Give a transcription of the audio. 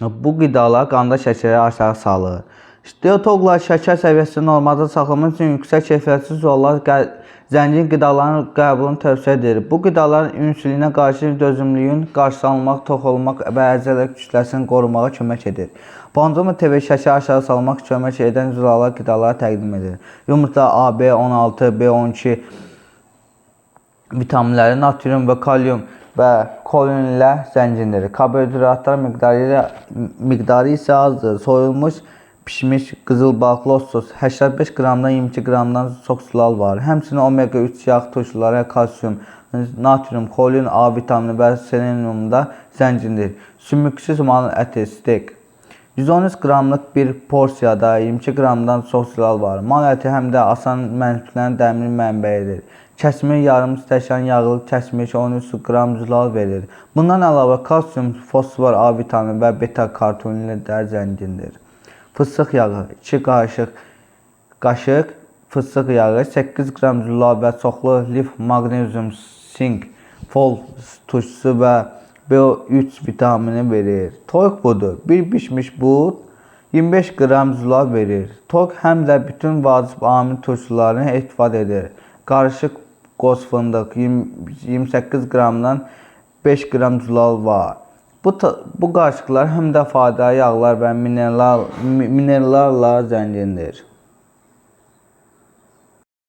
Bu qidalar qanda şəkəri aşağı salır. Detoqlar şəkər səviyyəsini normalda saxlamaq üçün yüksək keyfiyyətli suallar zəngin qidaların qəbulunu tövsiyə edir. Bu qidaların insulinə qarşı dözümlülüyün qarşısı almaq, tox olmaq və əzələ kütləsini qorumağa kömək edir. Panzuma TV şəkəri aşağı salmaq kömək edən zülallar qidaları təqdim edir. Yumurta A, B12, B12 vitaminləri, natrium və kalium və kolin ilə zəngindir. Karbohidratlar miqdarı isə azdır. Soyulmuş, pişmiş qızıl balıqlı sos 85 qramdan 22 qramdan çox sulal var. Həmçinin omega 3 yağ turşuları, kalsium, natrium, kolin, A vitamini və seleniumda zəngindir. Sümüksüz mal əti, steak 113 qramlıq bir porsiyada 22 qramdan çox sulal var. Mal əti həm də asan mənimlənən dəmir mənbəyidir. Kəsmir yarım stəkan yağlı kəsmir 13 qram zülal verir. Bundan əlavə kalsium, fosfor, A vitamini və beta karotinlər zəngindir. Fıstıq yağı 2 qaşıq fıstıq yağı 8 qram zülal və çoxlu lif, magnezium, sink, fol turşusu və B3 vitamini verir. Toyuq budu 1 pişmiş bud 25 qram zülal verir. Toyuq həm də bütün vacib amil turşularını istifadə edir. Qarışıq qoz fındıq 28 qramdan 5 qram zülal var. Bu qarışıqlar həm də faydalı yağlar və minerallarla zəngindir.